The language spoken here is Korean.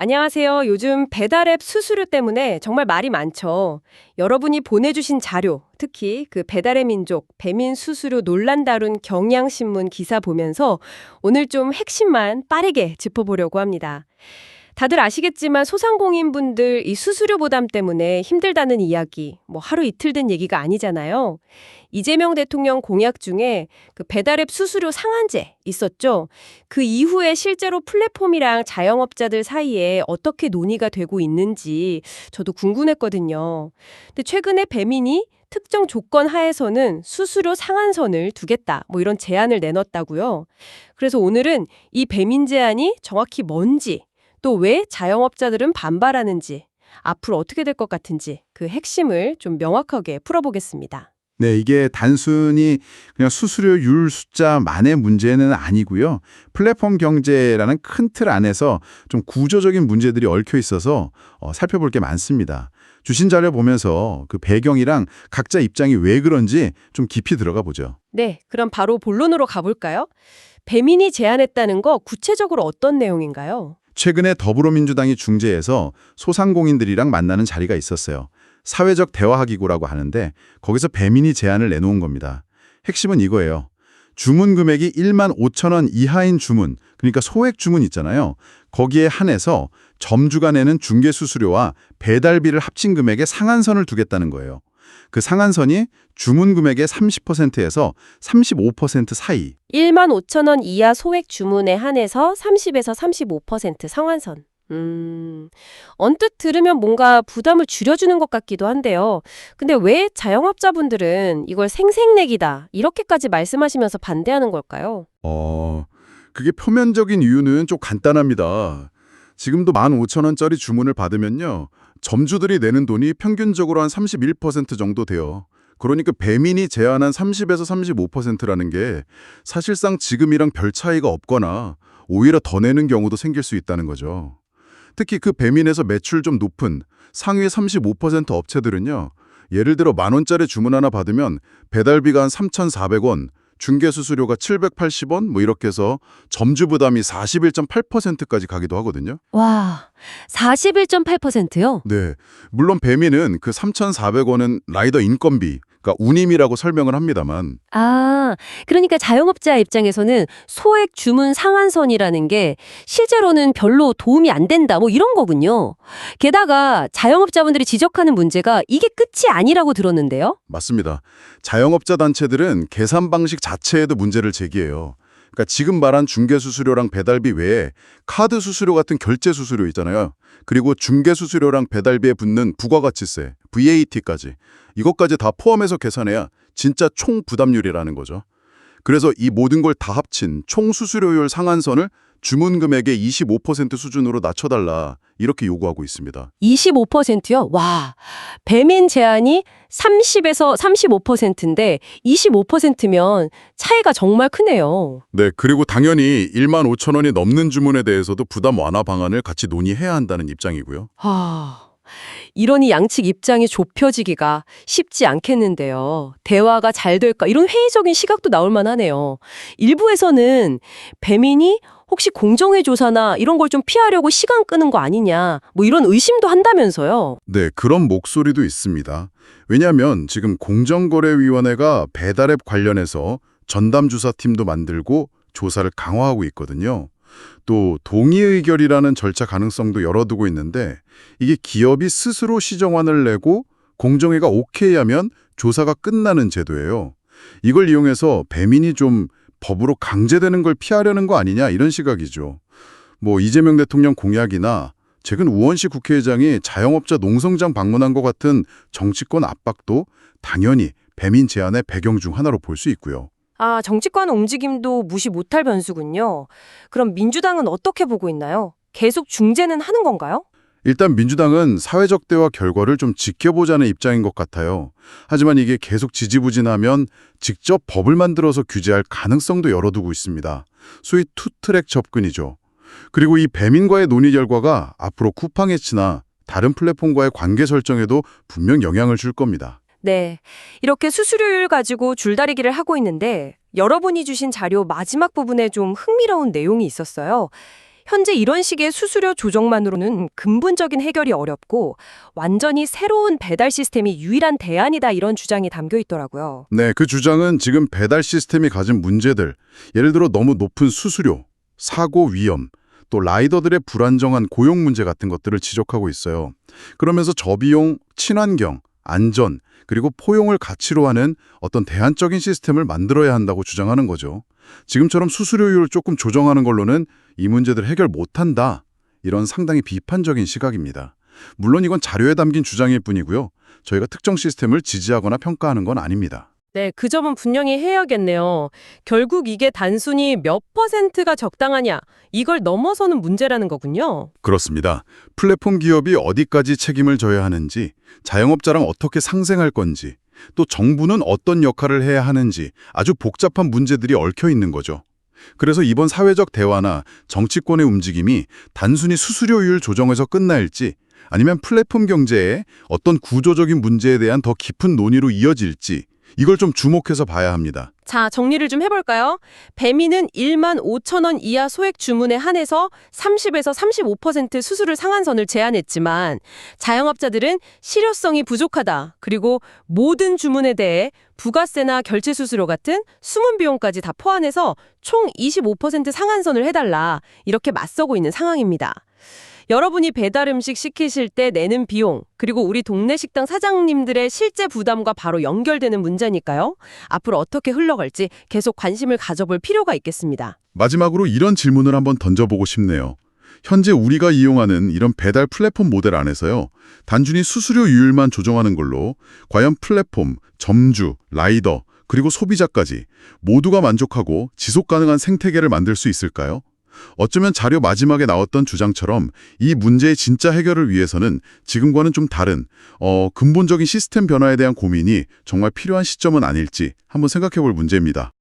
안녕하세요. 요즘 배달앱 수수료 때문에 정말 말이 많죠. 여러분이 보내주신 자료, 특히 그 배달의 민족, 배민 수수료 논란 다룬 경향신문 기사 보면서 오늘 좀 핵심만 빠르게 짚어보려고 합니다. 다들 아시겠지만 소상공인분들 이 수수료 부담 때문에 힘들다는 이야기, 뭐 하루 이틀 된 얘기가 아니잖아요. 이재명 대통령 공약 중에 그 배달앱 수수료 상한제 있었죠. 그 이후에 실제로 플랫폼이랑 자영업자들 사이에 어떻게 논의가 되고 있는지 저도 궁금했거든요. 근데 최근에 배민이 특정 조건 하에서는 수수료 상한선을 두겠다, 뭐 이런 제안을 내놨다고요. 그래서 오늘은 이 배민 제안이 정확히 뭔지, 또 왜 자영업자들은 반발하는지, 앞으로 어떻게 될 것 같은지 그 핵심을 좀 명확하게 풀어보겠습니다. 네, 이게 단순히 그냥 수수료율 숫자만의 문제는 아니고요. 플랫폼 경제라는 큰 틀 안에서 좀 구조적인 문제들이 얽혀 있어서 살펴볼 게 많습니다. 주신 자료 보면서 그 배경이랑 각자 입장이 왜 그런지 좀 깊이 들어가 보죠. 네, 그럼 바로 본론으로 가볼까요? 배민이 제안했다는 거 구체적으로 어떤 내용인가요? 최근에 더불어민주당이 중재해서 소상공인들이랑 만나는 자리가 있었어요. 사회적 대화기구라고 하는데 거기서 배민이 제안을 내놓은 겁니다. 핵심은 이거예요. 주문 금액이 1만 5천 원 이하인 주문, 그러니까 소액 주문 있잖아요. 거기에 한해서 점주가 내는 중개수수료와 배달비를 합친 금액의 상한선을 두겠다는 거예요. 그 상한선이 주문 금액의 30%에서 35% 사이. 1만 5천 원 이하 소액 주문에 한해서 30에서 35% 상한선. 언뜻 들으면 뭔가 부담을 줄여주는 것 같기도 한데요. 근데 왜 자영업자분들은 이걸 생색내기다, 이렇게까지 말씀하시면서 반대하는 걸까요? 그게 표면적인 이유는 좀 간단합니다. 지금도 15,000원짜리 주문을 받으면요. 점주들이 내는 돈이 평균적으로 한 31% 정도 돼요. 그러니까 배민이 제한한 30에서 35%라는 게 사실상 지금이랑 별 차이가 없거나 오히려 더 내는 경우도 생길 수 있다는 거죠. 특히 그 배민에서 매출 좀 높은 상위 35% 업체들은요. 예를 들어 10,000원짜리 주문 하나 받으면 배달비가 한 3,400원, 중개수수료가 780원 뭐 이렇게 해서 점주 부담이 41.8%까지 가기도 하거든요. 와, 41.8%요? 네. 물론 배민은 그 3,400원은 라이더 인건비, 그러니까 운임이라고 설명을 합니다만 아, 그러니까 자영업자 입장에서는 소액 주문 상한선이라는 게 실제로는 별로 도움이 안 된다, 뭐 이런 거군요. 게다가 자영업자분들이 지적하는 문제가 이게 끝이 아니라고 들었는데요. 맞습니다. 자영업자 단체들은 계산 방식 자체에도 문제를 제기해요. 그러니까 지금 말한 중개수수료랑 배달비 외에 카드 수수료 같은 결제 수수료 있잖아요. 그리고 중개수수료랑 배달비에 붙는 부가가치세, VAT까지. 이것까지 다 포함해서 계산해야 진짜 총 부담률이라는 거죠. 그래서 이 모든 걸 다 합친 총 수수료율 상한선을 주문 금액의 25% 수준으로 낮춰달라 이렇게 요구하고 있습니다. 25%요? 와, 배민 제한이 30에서 35%인데 25%면 차이가 정말 크네요. 네, 그리고 당연히 1만 5천 원이 넘는 주문에 대해서도 부담 완화 방안을 같이 논의해야 한다는 입장이고요. 이러니 양측 입장이 좁혀지기가 쉽지 않겠는데요. 대화가 잘 될까? 이런 회의적인 시각도 나올 만하네요. 일부에서는 배민이 혹시 공정위 조사나 이런 걸 좀 피하려고 시간 끄는 거 아니냐, 뭐 이런 의심도 한다면서요. 네, 그런 목소리도 있습니다. 왜냐하면 지금 공정거래위원회가 배달앱 관련해서 전담조사팀도 만들고 조사를 강화하고 있거든요. 또 동의의결이라는 절차 가능성도 열어두고 있는데 이게 기업이 스스로 시정안을 내고 공정위가 오케이 하면 조사가 끝나는 제도예요. 이걸 이용해서 배민이 좀 법으로 강제되는 걸 피하려는 거 아니냐 이런 시각이죠. 뭐 이재명 대통령 공약이나 최근 우원식 국회의장이 자영업자 농성장 방문한 것 같은 정치권 압박도 당연히 배민 제안의 배경 중 하나로 볼 수 있고요. 아, 정치권 움직임도 무시 못할 변수군요. 그럼 민주당은 어떻게 보고 있나요? 계속 중재는 하는 건가요? 일단 민주당은 사회적 대화 결과를 좀 지켜보자는 입장인 것 같아요. 하지만 이게 계속 지지부진하면 직접 법을 만들어서 규제할 가능성도 열어두고 있습니다. 소위 투트랙 접근이죠. 그리고 이 배민과의 논의 결과가 앞으로 쿠팡에치나 다른 플랫폼과의 관계 설정에도 분명 영향을 줄 겁니다. 네, 이렇게 수수료율 가지고 줄다리기를 하고 있는데 여러분이 주신 자료 마지막 부분에 좀 흥미로운 내용이 있었어요. 현재 이런 식의 수수료 조정만으로는 근본적인 해결이 어렵고 완전히 새로운 배달 시스템이 유일한 대안이다 이런 주장이 담겨 있더라고요. 네, 그 주장은 지금 배달 시스템이 가진 문제들, 예를 들어 너무 높은 수수료, 사고 위험, 또 라이더들의 불안정한 고용 문제 같은 것들을 지적하고 있어요. 그러면서 저비용, 친환경, 안전, 그리고 포용을 가치로 하는 어떤 대안적인 시스템을 만들어야 한다고 주장하는 거죠. 지금처럼 수수료율을 조금 조정하는 걸로는 이 문제들 해결 못한다. 이런 상당히 비판적인 시각입니다. 물론 이건 자료에 담긴 주장일 뿐이고요. 저희가 특정 시스템을 지지하거나 평가하는 건 아닙니다. 네, 그 점은 분명히 해야겠네요. 결국 이게 단순히 몇 퍼센트가 적당하냐, 이걸 넘어서는 문제라는 거군요. 그렇습니다. 플랫폼 기업이 어디까지 책임을 져야 하는지, 자영업자랑 어떻게 상생할 건지, 또 정부는 어떤 역할을 해야 하는지 아주 복잡한 문제들이 얽혀 있는 거죠. 그래서 이번 사회적 대화나 정치권의 움직임이 단순히 수수료율 조정에서 끝날지 아니면 플랫폼 경제의 어떤 구조적인 문제에 대한 더 깊은 논의로 이어질지 이걸 좀 주목해서 봐야 합니다. 자, 정리를 좀 해볼까요? 배민은 1만 5천 원 이하 소액 주문에 한해서 30에서 35% 수수료 상한선을 제한했지만 자영업자들은 실효성이 부족하다. 그리고 모든 주문에 대해 부가세나 결제 수수료 같은 숨은 비용까지 다 포함해서 총 25% 상한선을 해달라. 이렇게 맞서고 있는 상황입니다. 여러분이 배달 음식 시키실 때 내는 비용, 그리고 우리 동네 식당 사장님들의 실제 부담과 바로 연결되는 문제니까요. 앞으로 어떻게 흘러갈지 계속 관심을 가져볼 필요가 있겠습니다. 마지막으로 이런 질문을 한번 던져보고 싶네요. 현재 우리가 이용하는 이런 배달 플랫폼 모델 안에서요. 단순히 수수료율만 조정하는 걸로 과연 플랫폼, 점주, 라이더, 그리고 소비자까지 모두가 만족하고 지속 가능한 생태계를 만들 수 있을까요? 어쩌면 자료 마지막에 나왔던 주장처럼 이 문제의 진짜 해결을 위해서는 지금과는 좀 다른 근본적인 시스템 변화에 대한 고민이 정말 필요한 시점은 아닐지 한번 생각해 볼 문제입니다.